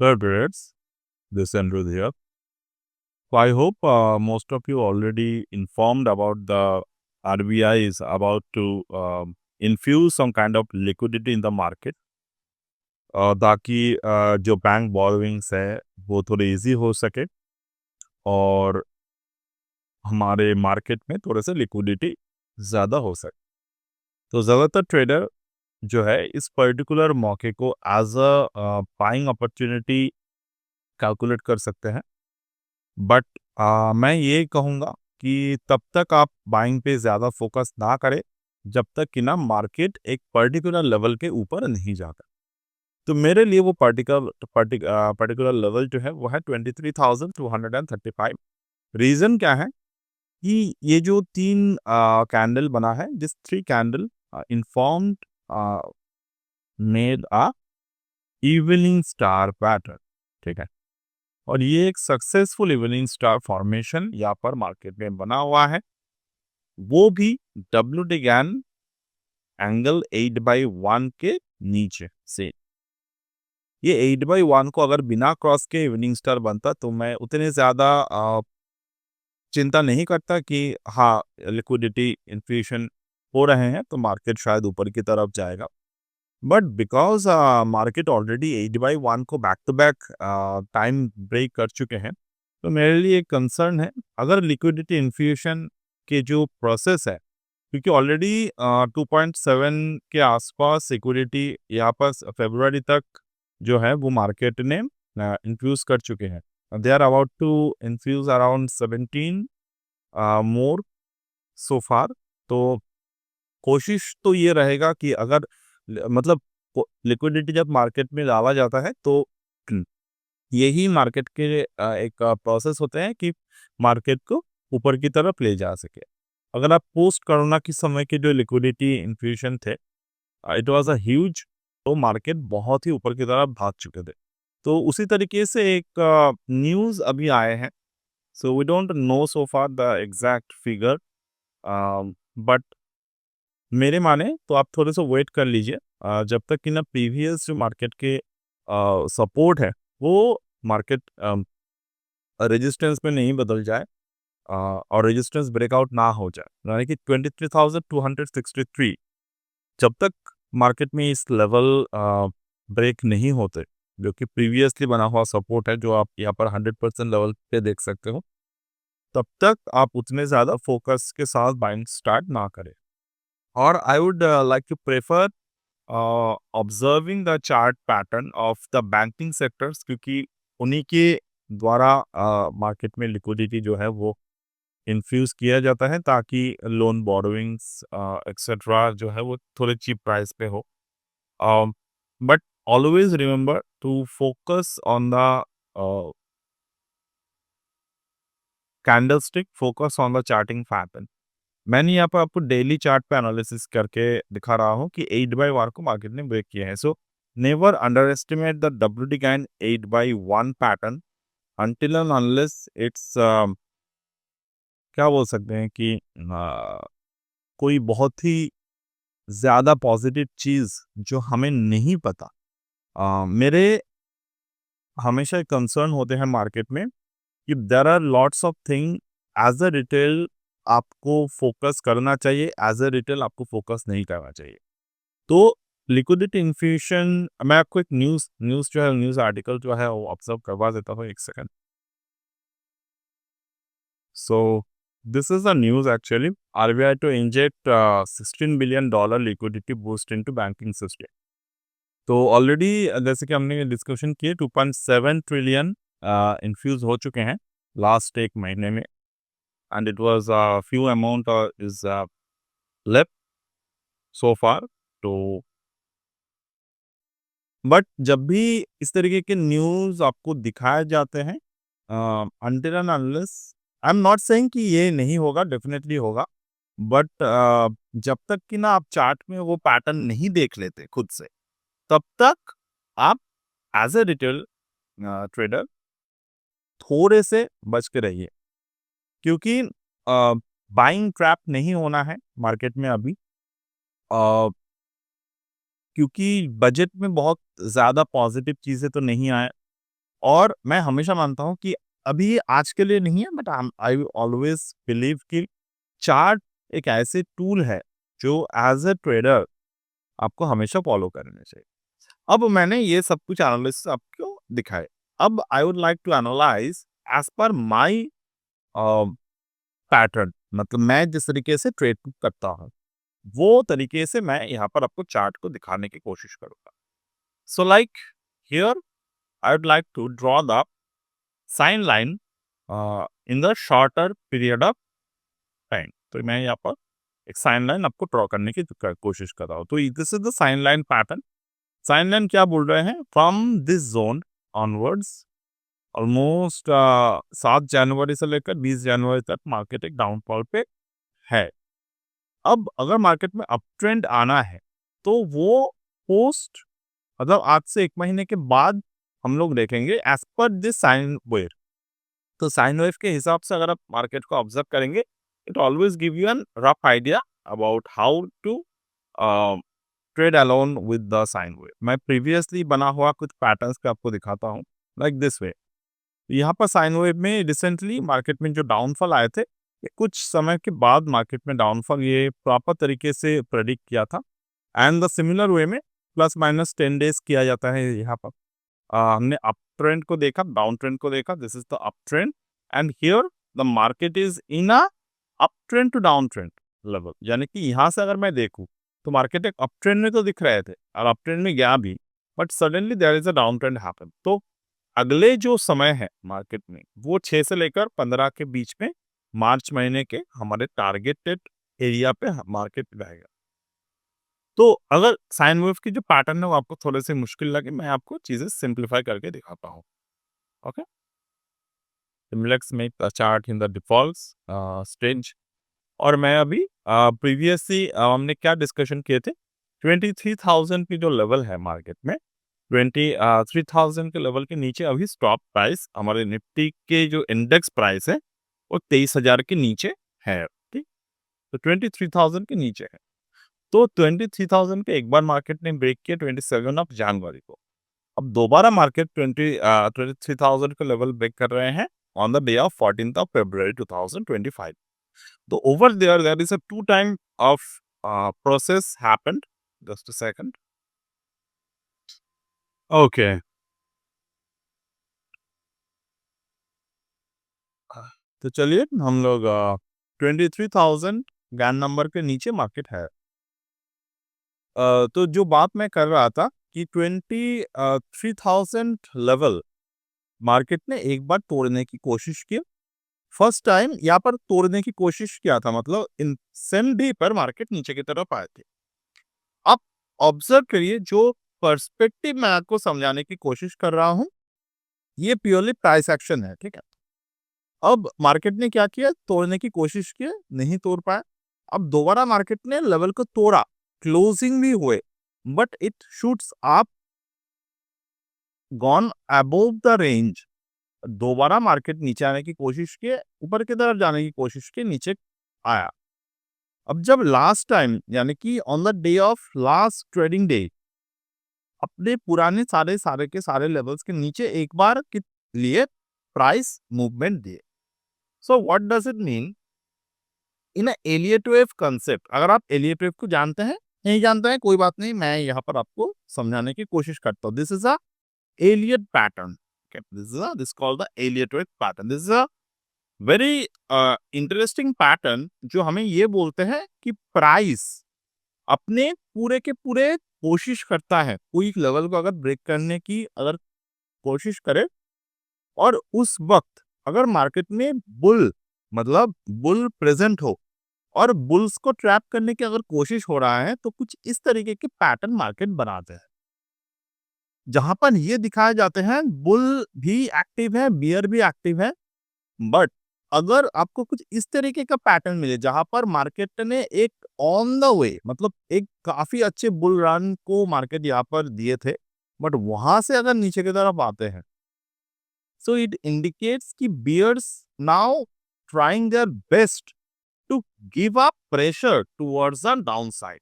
Perverts, this Andrew here. So I hope most of you already informed about the RBI is about to infuse some kind of liquidity in the market ताकि जो bank borrowings है वो थोड़े easy हो सके और हमारे market में थोड़े से लिक्विडिटी ज़्यादा हो सके। तो ज़्यादातर ट्रेडर जो है इस पर्टिकुलर मौके को as a buying opportunity calculate कर सकते हैं। बट मैं ये कहूँगा कि तब तक आप बाइंग पे ज़्यादा फोकस ना करें जब तक कि ना मार्केट एक पर्टिकुलर लेवल के ऊपर नहीं जाता। तो मेरे लिए वो पर्टिकुलर लेवल जो है वो है 23,235। रीज़न क्या है कि ये जो 3 कैंडल बना है, this 3 candle informed made a evening star pattern, ठीक है? और ये एक सक्सेसफुल इवनिंग स्टार फॉर्मेशन यहाँ पर मार्केट में बना हुआ है, वो भी डब्ल्यूटी गैन एंगल 8/1 के नीचे से। ये 8/1 को अगर बिना क्रॉस के इवनिंग स्टार बनता तो मैं उतने ज़्यादा चिंता नहीं करता कि हाँ, लिक्विडिटी इन्फ्यूशन हो रहे हैं तो मार्केट शायद ऊपर की तरफ जाएगा। बट बिकॉज़ मार्केट ऑलरेडी 8/1 को back to back time break कर चुके हैं, तो मेरे लिए एक कंसर्न है, अगर लिक्विडिटी इन्फ्यूशन के जो प्रोसेस है, क्योंकि ऑलरेडी 2.7 के आसपास लिक्विडिटी यहाँ पर फ़रवरी तक जो है वो मार्केट ने इन्फ्यूज़ कर चुके हैं। They are about to infuse around 17 more so far. तो कोशिश तो ये रहेगा कि अगर मतलब लिक्विडिटी जब मार्केट में डाला जाता है तो यही मार्केट के एक प्रोसेस होते हैं कि मार्केट को ऊपर की तरफ ले जा सके। अगर आप पोस्ट कोरोना के समय के जो लिक्विडिटी इन्फ्यूशन थे, इट वाज अ ह्यूज, तो मार्केट बहुत ही ऊपर की तरफ भाग चुके थे। तो उसी तरीके से एक न्यूज़ अभी आए हैं, so we don't know so far the exact figure, but मेरे माने तो आप थोड़े से वेट कर लीजिए जब तक कि ना प्रीवियस जो मार्केट के सपोर्ट है वो मार्केट रेजिस्टेंस में नहीं बदल जाए और रेजिस्टेंस ब्रेकआउट ना हो जाए, यानी कि 23,263 जब तक मार्केट में इस लेवल ब्रेक नहीं होते, जो कि प्रीवियसली बना हुआ सपोर्ट है जो आप यहाँ पर 100% लेवल पे देख सकते हो, तब तक आप उतने ज़्यादा फोकस के साथ बाइंग स्टार्ट ना करें। और I would like to prefer observing the chart pattern of the banking sectors, क्योंकि उन्हीं के द्वारा मार्केट में लिक्विडिटी जो है वो इन्फ्यूज़ किया जाता है ताकि लोन बोरोइंग्स एक्सेट्रा जो है वो थोड़े चीप प्राइस पे हो। But always remember to focus on the candlestick, focus on the charting pattern. मैंने यहाँ पर आपको डेली चार्ट पे एनालिसिस करके दिखा रहा हूँ कि 8/1 को मार्केट ने ब्रेक किया है। So never under estimate the WT can 8/1 pattern until and unless it's क्या बोल सकते हैं कि कोई बहुत ही ज़्यादा पॉजिटिव चीज़ जो हमें नहीं पता। मेरे हमेशा कंसर्न होते हैं मार्केट में कि there are lots of thing, as a retail आपको फोकस करना चाहिए, एज अ रिटेल आपको फोकस नहीं करना चाहिए। तो लिक्विडिटी इन्फ्यूशन, मैं आपको एक न्यूज़ न्यूज़ जो है न्यूज़ आर्टिकल जो है वो ऑब्जर्व करवा देता हूँ, एक second. So this is a news actually, RBI to inject $16 billion liquidity boost into banking system. तो ऑलरेडी जैसे कि हमने डिस्कशन किए 2.7 ट्रिलियन इन्फ्यूज हो चुके हैं लास्ट एक महीने में, and it was few amount is left so far. तो बट जब भी इस तरीके के न्यूज़ आपको दिखाए जाते हैं, until and unless, I am not saying कि ये नहीं होगा, डेफिनेटली होगा, बट जब तक कि ना आप चार्ट में वो पैटर्न नहीं देख लेते खुद से, तब तक आप एज ए रिटेल ट्रेडर थोड़े से बच के रहिए, क्योंकि बाइंग ट्रैप नहीं होना है मार्केट में अभी, क्योंकि बजट में बहुत ज़्यादा पॉजिटिव चीज़ें तो नहीं आए। और मैं हमेशा मानता हूँ कि अभी ये आज के लिए नहीं है, बट आई ऑलवेज बिलीव कि चार्ट एक ऐसे टूल है जो एज अ ट्रेडर आपको हमेशा फॉलो करने चाहिए। अब मैंने ये सब कुछ एनालिसिस आपको दिखाए। अब I would like to analyze as per my pattern, मतलब मैं जिस तरीके से ट्रेड करता हूँ वो तरीके से मैं यहाँ पर आपको चार्ट को दिखाने की कोशिश करूंगा। So like here I would like to draw the sine line in the shorter period of time. तो मैं यहाँ पर एक साइन लाइन आपको ड्रॉ करने की कोशिश कर रहा हूँ। तो this is the sine line pattern. Sine line क्या बोल रहे हैं, from this zone onwards almost 7 जनवरी से लेकर 20 जनवरी तक मार्केट एक डाउनफॉल पे है। अब अगर मार्केट में अप ट्रेंड आना है तो वो पोस्ट, मतलब आज से 1 महीने के बाद हम लोग देखेंगे as per this sine wave. तो साइन वेव के हिसाब से अगर आप मार्केट को ऑब्जर्व करेंगे, it always give you an rough idea about how to trade alone with the sine wave. मैं प्रीवियसली बना हुआ कुछ पैटर्न्स पे आपको दिखाता हूँ लाइक दिस वे। यहाँ पर साइन वेव में रिसेंटली मार्केट में जो डाउनफॉल आए थे, ये कुछ समय के बाद मार्केट में डाउनफॉल ये प्रॉपर तरीके से प्रेडिक्ट किया था। एंड द सिमिलर वे में प्लस माइनस 10 डेज किया जाता है यहाँ पर। हमने अप ट्रेंड को देखा, डाउन ट्रेंड को देखा, this is the up trend and here the market is in a up trend to down trend level. यानी कि यहाँ से अगर मैं देखूँ तो मार्केट एक अप ट्रेंड में तो दिख रहे थे और अप ट्रेंड में गया भी, but suddenly there is a down trend happen. तो अगले जो समय है मार्केट में वो 6 से लेकर 15 के बीच में मार्च महीने के हमारे टारगेटेड एरिया पे मार्केट रहेगा। तो अगर साइन वेव की जो पैटर्न है वो आपको थोड़े से मुश्किल लगे, मैं आपको चीजें सिंप्लीफाई करके दिखाता हूँ। Okay, let's make the chart in the default stage। और मैं अभी प्रीवियसली हमने क्या डिस्कशन किए थे, 23,000 की जो लेवल है मार्केट में, 23,000 के लेवल के नीचे अभी स्टॉप प्राइस हमारे निफ्टी के जो इंडेक्स प्राइस है वो 23,000 के नीचे है। ठीक, तो 23,000 के नीचे है। तो 23,000 के एक बार मार्केट ने ब्रेक किया 27 ऑफ जनवरी को। अब दोबारा मार्केट 23,000 के लेवल ब्रेक कर रहे हैं on the day of 14th of February 2025। So over there is a two time of process happened. Just a second. Okay. तो चलिए हम लोग 23,000 गैन नंबर के नीचे मार्केट है। तो जो बात मैं कर रहा था कि 23,000 लेवल मार्केट ने एक बार तोड़ने की कोशिश की। फर्स्ट टाइम यहाँ पर तोड़ने की कोशिश किया था, मतलब इन सेम डे पर मार्केट नीचे की तरफ आए थे। आप ऑब्जर्व करिए, जो पर्सपेक्टिव मैं आपको समझाने की कोशिश कर रहा हूं ये प्योरली प्राइस एक्शन है। ठीक है, अब मार्केट ने क्या किया, तोड़ने की कोशिश की, नहीं तोड़ पाया। अब दोबारा मार्केट ने लेवल को तोड़ा, क्लोजिंग भी हुए, but it shoots up gone above the range. दोबारा मार्केट नीचे आने की कोशिश की, ऊपर की तरफ जाने की कोशिश की, नीचे आया। अब जब लास्ट टाइम यानी कि on the day of last trading day अपने पुराने सारे के सारे लेवल्स के नीचे एक बार के लिए प्राइस मूवमेंट दिए। So what does it mean in Elliott wave concept? अगर आप एलियट वेव को जानते हैं, नहीं जानते हैं, कोई बात नहीं, मैं यहाँ पर आपको समझाने की कोशिश करता हूँ। This is a Elliott pattern. This called the Elliott wave pattern. This is a very interesting pattern जो हमें ये बोलते हैं कि प्राइस अपने पूरे के पूरे कोशिश करता है कोई लेवल को अगर ब्रेक करने की अगर कोशिश करे, और उस वक्त अगर मार्केट में बुल, मतलब बुल प्रेजेंट हो और बुल्स को ट्रैप करने की अगर कोशिश हो रहा है, तो कुछ इस तरीके के पैटर्न मार्केट बनाते हैं जहां पर ये दिखाए जाते हैं बुल भी एक्टिव है, बियर भी एक्टिव है। बट अगर आपको कुछ इस तरीके का पैटर्न मिले जहां पर मार्केट ने एक ऑन द वे, मतलब एक काफी अच्छे बुल रन को मार्केट यहाँ पर दिए थे, बट वहां से अगर नीचे की तरफ आते हैं, सो इट इंडिकेट्स कि bears now trying their best to give up pressure towards the down side.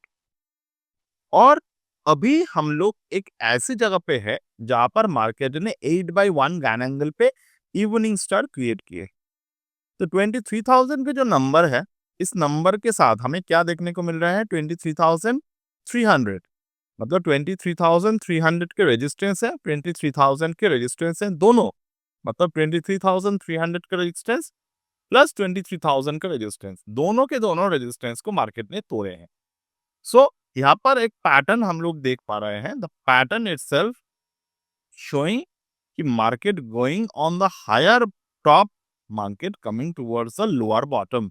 और अभी हम लोग एक ऐसी जगह पे है जहां पर मार्केट ने 8/1 गैन एंगल पे इवनिंग स्टार क्रिएट किए। तो 23,000 के जो नंबर है, इस नंबर के साथ हमें क्या देखने को मिल रहा है, 23,300। मतलब 23,300 के रेजिस्टेंस है, 23,000 के रेजिस्टेंस है दोनों। मतलब 23,300 का रेजिस्टेंस प्लस 23,000 का रेजिस्टेंस, दोनों के दोनों रेजिस्टेंस को मार्केट ने तोड़े हैं। सो यहाँ पर एक पैटर्न हम लोग देख पा रहे हैं, द पैटर्न इटसेल्फ showing कि market going on the higher top, market coming towards the lower bottom,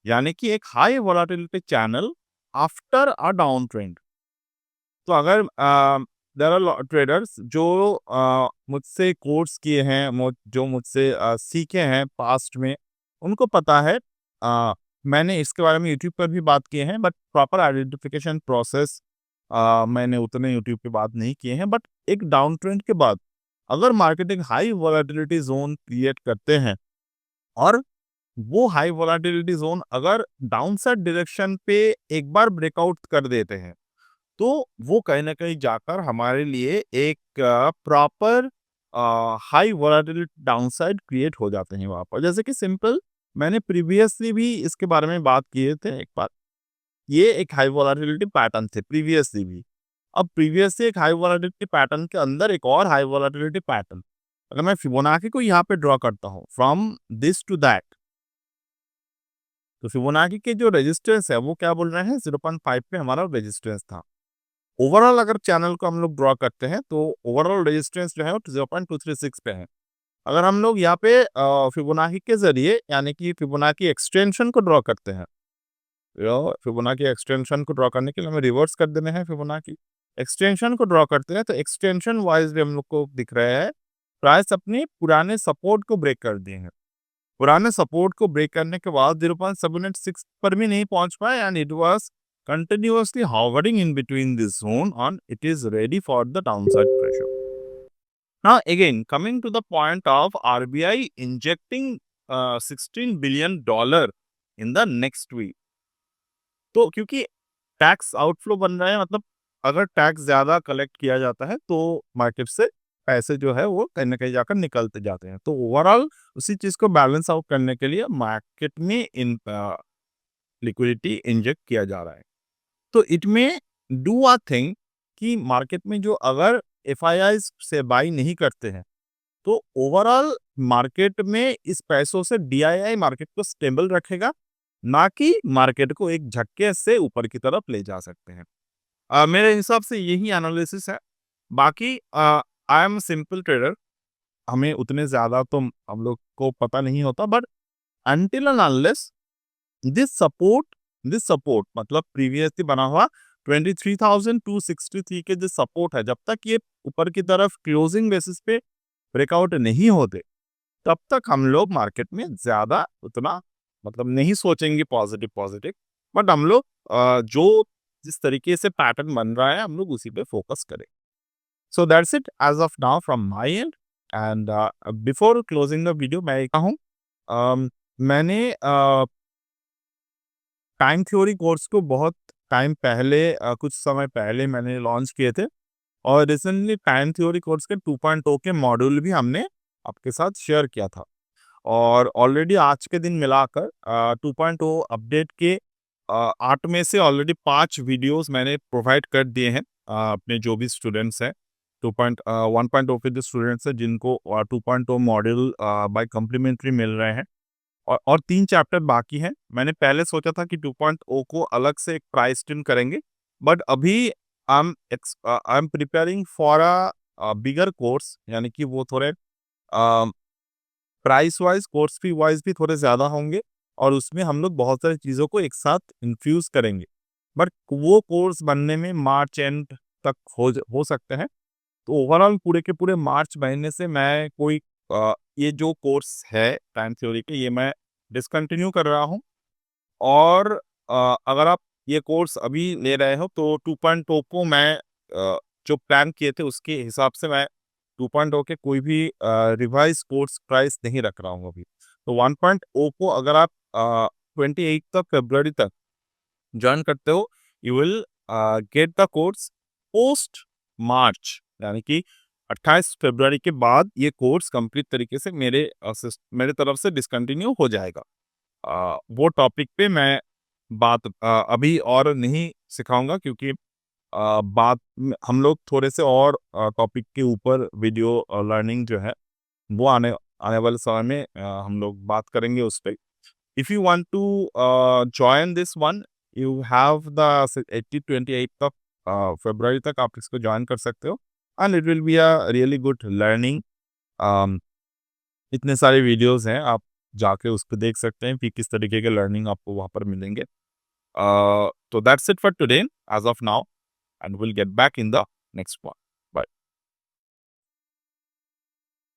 यानी कि एक high volatility channel after a down trend. तो अगर देयर आर ट्रेडर्स जो मुझसे कोर्स किए हैं, जो मुझसे सीखे हैं पास्ट में, उनको पता है, मैंने इसके बारे में यूट्यूब पर भी बात किए हैं, बट प्रॉपर आइडेंटिफिकेशन प्रोसेस मैंने उतने यूट्यूब पे बात नहीं किए हैं। बट एक डाउन ट्रेंड के बाद अगर मार्केट एक हाई वोलेटिलिटी जोन क्रिएट करते हैं, और वो हाई वोलेटिलिटी जोन अगर डाउनसाइड डायरेक्शन पे एक बार ब्रेकआउट कर देते हैं, तो वो कहीं न कहीं जाकर हमारे लिए एक proper high volatility downside create हो जाते हैं वहाँ पर। जैसे कि सिंपल, मैंने प्रीवियसली भी इसके बारे में बात किए थे एक बार। ये एक हाई वोलेटिलिटी पैटर्न थे प्रीवियसली भी। अब प्रीवियसली एक हाई वोलेटिलिटी पैटर्न के अंदर एक और हाई वोलेटिलिटी पैटर्न। अगर मैं फिबोनाची को यहाँ पे ड्रॉ करता हूँ फ्रॉम दिस टू दैट, तो फिबोनाची के जो रेजिस्टेंस है वो क्या बोल रहे हैं, 0.5 पे हमारा रेजिस्टेंस था। ओवरऑल अगर चैनल को हम लोग ड्रॉ करते हैं तो ओवरऑल रेजिस्टेंस जो है वो 0.236 पे है। अगर हम लोग यहाँ पे फिबोनाची के जरिए, यानी कि फिबोनाची एक्सटेंशन को ड्रॉ करते हैं, फिबोनाची एक्सटेंशन को ड्रॉ करने के लिए हमें रिवर्स कर देने हैं। फिबोनाची एक्सटेंशन को ड्रॉ करते हैं तो एक्सटेंशन वाइज भी हम लोग को दिख रहा है, प्राइस अपने पुराने सपोर्ट को ब्रेक कर दिए हैं। पुराने सपोर्ट को ब्रेक करने के बाद 0.786 पर भी नहीं पहुंच पाए, and it was continuously hovering in between this zone, and it is ready for the downside pressure. Now again, coming to the point of RBI injecting $16 billion in the next week. तो क्योंकि tax outflow बन रहा है, मतलब अगर tax ज्यादा collect किया जाता है तो मार्केट से पैसे जो है वो कहीं ना कहीं जाकर निकलते जाते हैं। तो ओवरऑल उसी चीज को बैलेंस आउट करने के लिए मार्केट में इन लिक्विडिटी इंजेक्ट किया जा रहा है। तो इट में डू अ थिंग कि मार्केट में जो अगर एफआईआईज से बाई नहीं करते हैं, तो ओवरऑल मार्केट में इस पैसों से डीआईआई मार्केट को स्टेबल रखेगा, ना कि मार्केट को एक झटके से ऊपर की तरफ ले जा सकते हैं। मेरे हिसाब से यही एनालिसिस है। बाकी आई एम सिंपल ट्रेडर, हमें उतने ज्यादा तो हम लोग को पता नहीं होता, but until and unless this support मतलब प्रीवियसली बना हुआ 23,263 के जो सपोर्ट है, जब तक ये ऊपर की तरफ क्लोजिंग बेसिस पे ब्रेकआउट नहीं होते, तब तक हम लोग मार्केट में ज्यादा उतना मतलब नहीं सोचेंगे पॉजिटिव पॉजिटिव। बट हम लोग जो जिस तरीके से पैटर्न बन रहा है हम लोग उसी पे फोकस करें। So that's it as of now from my end. And before closing the video मैं कहूँ, मैंने टाइम थ्योरी कोर्स को बहुत टाइम पहले, कुछ समय पहले मैंने लॉन्च किए थे, और रिसेंटली टाइम थ्योरी कोर्स के 2.0 के मॉड्यूल भी हमने आपके साथ शेयर किया था। और ऑलरेडी आज के दिन मिलाकर 2.0 अपडेट के 8 में से ऑलरेडी 5 वीडियोस मैंने प्रोवाइड कर दिए हैं अपने जो भी स्टूडेंट्स हैं, 1.0 के जो स्टूडेंट्स हैं जिनको 2.0 मॉड्यूल बाय कम्प्लीमेंट्री मिल रहे हैं, और 3 चैप्टर बाकी हैं। मैंने पहले सोचा था कि 2.0 को अलग से एक प्राइस ट्यून करेंगे, बट अभी I am preparing for a bigger course, यानी कि वो थोड़े price wise, course fee wise भी थोड़े ज़्यादा होंगे, और उसमें हम लोग बहुत सारी चीज़ों को एक साथ इन्फ्यूज़ करेंगे। बट वो कोर्स बनने में मार्च एंड तक हो सकते हैं। तो ओवरऑल पूरे के पूरे मार्च महीने से मैं कोई ये जो कोर्स है टाइम थ्योरी के, ये मैं डिसकंटिन्यू कर रहा हूँ। और अगर आप ये कोर्स अभी ले रहे हो तो 2.0 को मैं जो प्लान किए थे उसके हिसाब से मैं 2.0 के कोई भी रिवाइज कोर्स प्राइस नहीं रख रहा हूँ अभी। तो 1.0 को अगर आप 28 तक फरवरी तक ज्वाइन करते हो, you will get the course post March यानी कि 28 फरवरी के बाद ये कोर्स कंप्लीट तरीके से मेरे तरफ से डिसकंटिन्यू हो जाएगा। वो टॉपिक पे मैं बात अभी और नहीं सिखाऊंगा, क्योंकि हम लोग थोड़े से और टॉपिक के ऊपर वीडियो लर्निंग जो है वो आने आने वाले समय में हम लोग बात करेंगे उस पे। If you want to join this one, you have the 28 of February तक आप इसको ज्वाइन कर सकते हो, and it will be a really good learning. इतने सारे वीडियोस हैं, आप जाके उस पे देख सकते हैं कि किस तरीके के लर्निंग आपको वहाँ पर मिलेंगे। तो that's it for today as of now, and we'll get back in the next one.